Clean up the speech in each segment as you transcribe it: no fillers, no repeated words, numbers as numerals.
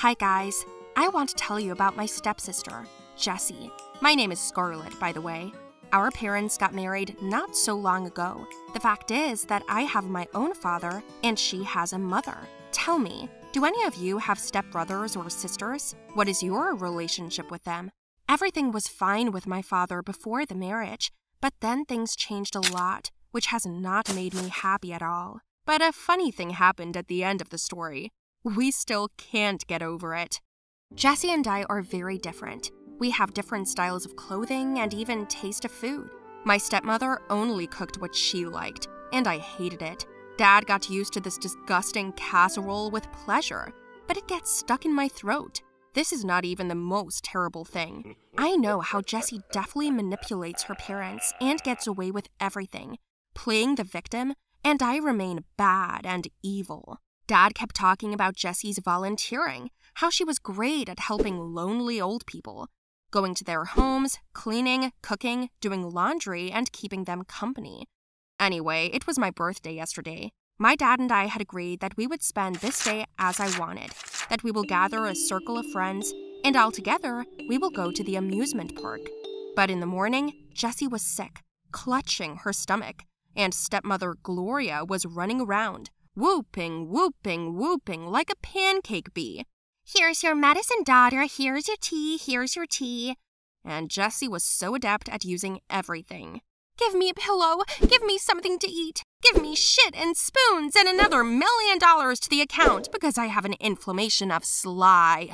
Hi guys, I want to tell you about my stepsister, Jessie. My name is Scarlett, by the way. Our parents got married not so long ago. The fact is that I have my own father and she has a mother. Tell me, do any of you have stepbrothers or sisters? What is your relationship with them? Everything was fine with my father before the marriage, but then things changed a lot, which has not made me happy at all. But a funny thing happened at the end of the story. We still can't get over it. Jessie and I are very different. We have different styles of clothing and even taste of food. My stepmother only cooked what she liked, and I hated it. Dad got used to this disgusting casserole with pleasure, but it gets stuck in my throat. This is not even the most terrible thing. I know how Jessie deftly manipulates her parents and gets away with everything, playing the victim, and I remain bad and evil. Dad kept talking about Jessie's volunteering, how she was great at helping lonely old people, going to their homes, cleaning, cooking, doing laundry, and keeping them company. Anyway, it was my birthday yesterday. My dad and I had agreed that we would spend this day as I wanted, that we will gather a circle of friends, and all together, we will go to the amusement park. But in the morning, Jessie was sick, clutching her stomach, and stepmother Gloria was running around, whooping, whooping, whooping like a pancake bee. "Here's your medicine, daughter. Here's your tea. Here's your tea." And Jessie was so adept at using everything. "Give me a pillow. Give me something to eat. Give me shit and spoons and another $1 million to the account because I have an inflammation of sly."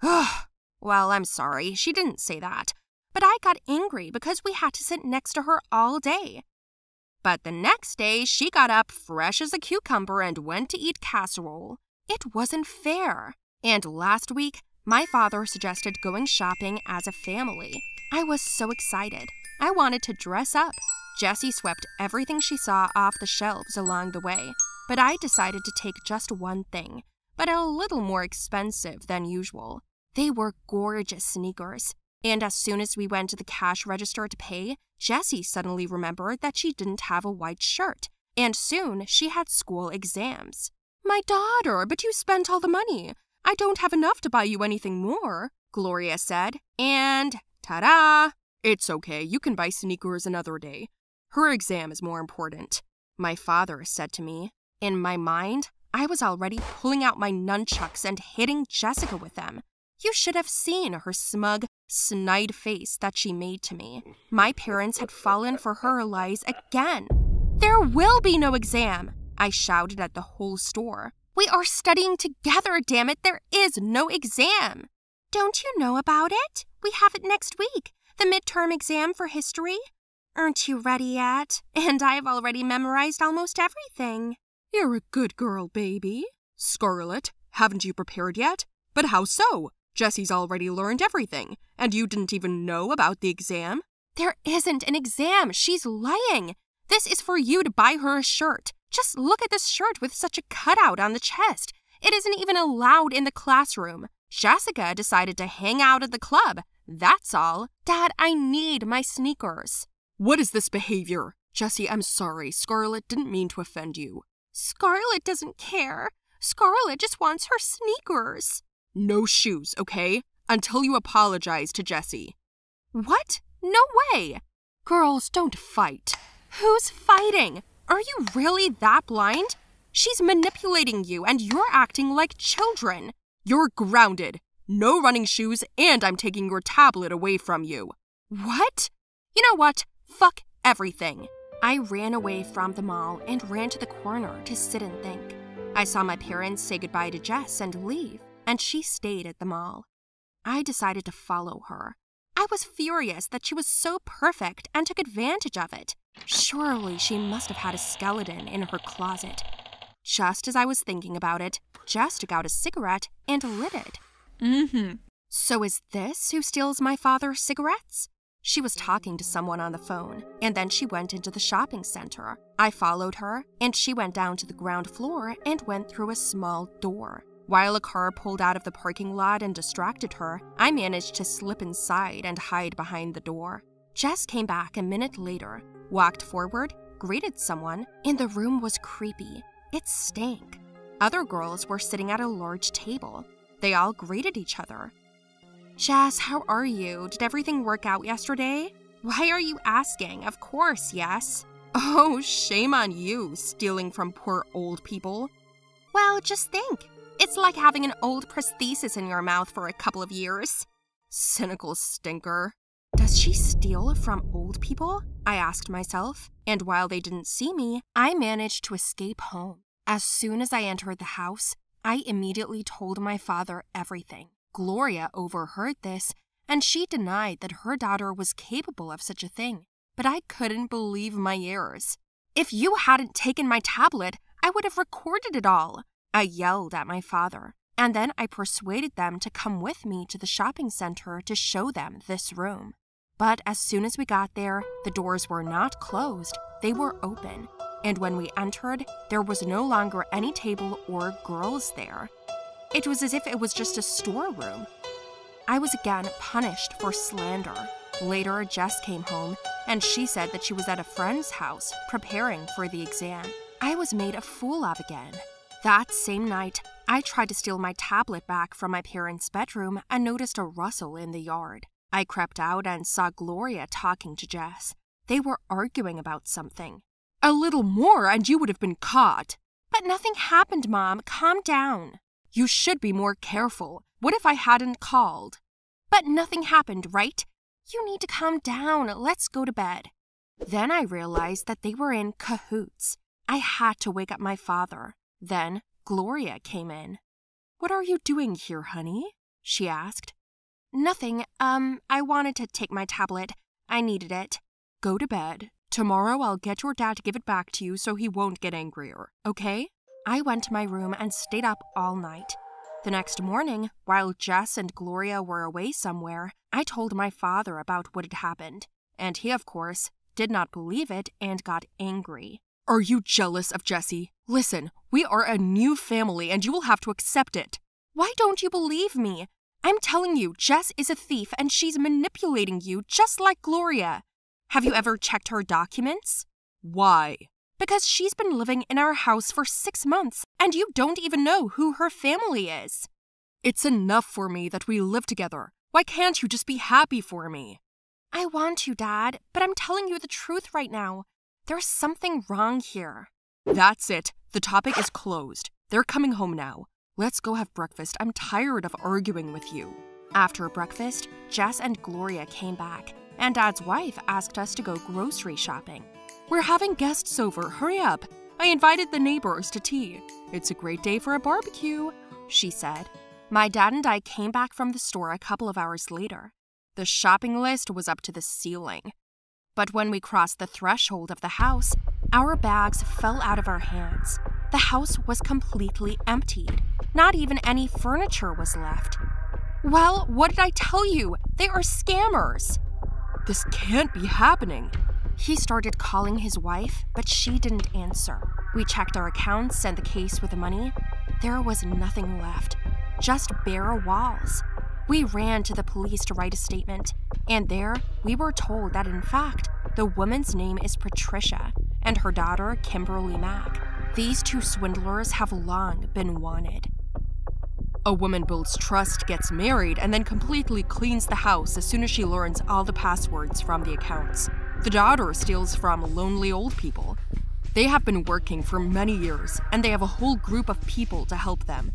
Ugh. Well, I'm sorry. She didn't say that. But I got angry because we had to sit next to her all day. But the next day, she got up fresh as a cucumber and went to eat casserole. It wasn't fair. And last week, my father suggested going shopping as a family. I was so excited. I wanted to dress up. Jessie swept everything she saw off the shelves along the way, but I decided to take just one thing, but a little more expensive than usual. They were gorgeous sneakers. And as soon as we went to the cash register to pay, Jessie suddenly remembered that she didn't have a white shirt, and soon she had school exams. "My daughter, but you spent all the money. I don't have enough to buy you anything more," Gloria said, and ta-da! "It's okay, you can buy sneakers another day. Her exam is more important," my father said to me. In my mind, I was already pulling out my nunchucks and hitting Jessica with them. You should have seen her smug, snide face that she made to me. My parents had fallen for her lies again. "There will be no exam," I shouted at the whole store. "We are studying together, damn it. There is no exam." "Don't you know about it? We have it next week, the midterm exam for history. Aren't you ready yet? And I've already memorized almost everything." "You're a good girl, baby." "Scarlett, haven't you prepared yet? But how so? Jessie's already learned everything, and you didn't even know about the exam." "There isn't an exam. She's lying. This is for you to buy her a shirt. Just look at this shirt with such a cutout on the chest. It isn't even allowed in the classroom. Jessica decided to hang out at the club. That's all. Dad, I need my sneakers." "What is this behavior? Jessie, I'm sorry. Scarlett didn't mean to offend you." "Scarlett doesn't care. Scarlett just wants her sneakers." "No shoes, okay? Until you apologize to Jessie." "What? No way." "Girls, don't fight." "Who's fighting? Are you really that blind? She's manipulating you and you're acting like children." "You're grounded. No running shoes, and I'm taking your tablet away from you." "What? You know what? Fuck everything." I ran away from the mall and ran to the corner to sit and think. I saw my parents say goodbye to Jess and leave, and she stayed at the mall. I decided to follow her. I was furious that she was so perfect and took advantage of it. Surely she must have had a skeleton in her closet. Just as I was thinking about it, Jess took out a cigarette and lit it. So is this who steals my father's cigarettes? She was talking to someone on the phone, and then she went into the shopping center. I followed her, and she went down to the ground floor and went through a small door. While a car pulled out of the parking lot and distracted her, I managed to slip inside and hide behind the door. Jess came back a minute later, walked forward, greeted someone, and the room was creepy. It stank. Other girls were sitting at a large table. They all greeted each other. "Jess, how are you? Did everything work out yesterday?" "Why are you asking? Of course, yes." "Oh, shame on you, stealing from poor old people." "Well, just think. It's like having an old prosthesis in your mouth for a couple of years." Cynical stinker. Does she steal from old people? I asked myself, and while they didn't see me, I managed to escape home. As soon as I entered the house, I immediately told my father everything. Gloria overheard this, and she denied that her daughter was capable of such a thing. But I couldn't believe my ears. "If you hadn't taken my tablet, I would have recorded it all," I yelled at my father. And then I persuaded them to come with me to the shopping center to show them this room. But as soon as we got there, the doors were not closed, they were open. And when we entered, there was no longer any table or girls there. It was as if it was just a storeroom. I was again punished for slander. Later, Jess came home, and she said that she was at a friend's house preparing for the exam. I was made a fool of again. That same night, I tried to steal my tablet back from my parents' bedroom and noticed a rustle in the yard. I crept out and saw Gloria talking to Jess. They were arguing about something. "A little more and you would have been caught." "But nothing happened, Mom. Calm down." "You should be more careful. What if I hadn't called?" "But nothing happened, right? You need to calm down. Let's go to bed." Then I realized that they were in cahoots. I had to wake up my father. Then Gloria came in. "What are you doing here, honey?" she asked. "Nothing. I wanted to take my tablet. I needed it." "Go to bed. Tomorrow I'll get your dad to give it back to you so he won't get angrier, okay?" I went to my room and stayed up all night. The next morning, while Jess and Gloria were away somewhere, I told my father about what had happened. And he, of course, did not believe it and got angry. "Are you jealous of Jessie? Listen, we are a new family and you will have to accept it." "Why don't you believe me? I'm telling you, Jess is a thief and she's manipulating you just like Gloria. Have you ever checked her documents?" "Why?" "Because she's been living in our house for 6 months and you don't even know who her family is." "It's enough for me that we live together. Why can't you just be happy for me?" "I want to, Dad, but I'm telling you the truth right now. There's something wrong here." "That's it. The topic is closed. They're coming home now. Let's go have breakfast. I'm tired of arguing with you." After breakfast, Jess and Gloria came back, and Dad's wife asked us to go grocery shopping. "We're having guests over. Hurry up. I invited the neighbors to tea. It's a great day for a barbecue," she said. My dad and I came back from the store a couple of hours later. The shopping list was up to the ceiling. But when we crossed the threshold of the house, our bags fell out of our hands. The house was completely emptied. Not even any furniture was left. "Well, what did I tell you? They are scammers." "This can't be happening." He started calling his wife, but she didn't answer. We checked our accounts and the case with the money. There was nothing left, just bare walls. We ran to the police to write a statement, and there we were told that in fact, the woman's name is Patricia and her daughter Kimberly Mack. These two swindlers have long been wanted. "A woman builds trust, gets married, and then completely cleans the house as soon as she learns all the passwords from the accounts. The daughter steals from lonely old people. They have been working for many years, and they have a whole group of people to help them.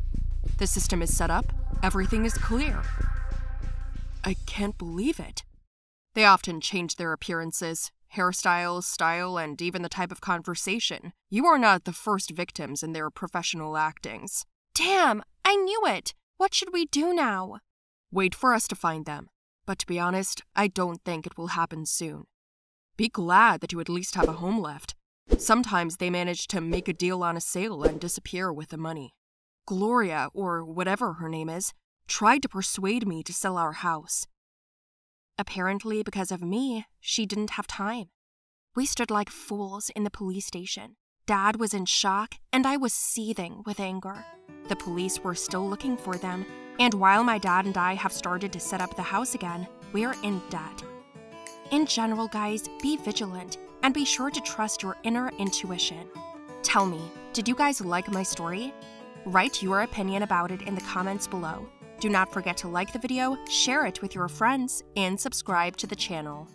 The system is set up. Everything is clear." I can't believe it. They often change their appearances, hairstyles, style, and even the type of conversation. You are not the first victims in their professional actings. "Damn, I knew it. What should we do now?" "Wait for us to find them. But to be honest, I don't think it will happen soon. Be glad that you at least have a home left. Sometimes they manage to make a deal on a sale and disappear with the money. Gloria, or whatever her name is, tried to persuade me to sell our house. Apparently, because of me, she didn't have time. We stood like fools in the police station. Dad was in shock, and I was seething with anger. The police were still looking for them, and while my dad and I have started to set up the house again, we're in debt. In general, guys, be vigilant, and be sure to trust your inner intuition. Tell me, did you guys like my story? Write your opinion about it in the comments below. Do not forget to like the video, share it with your friends, and subscribe to the channel.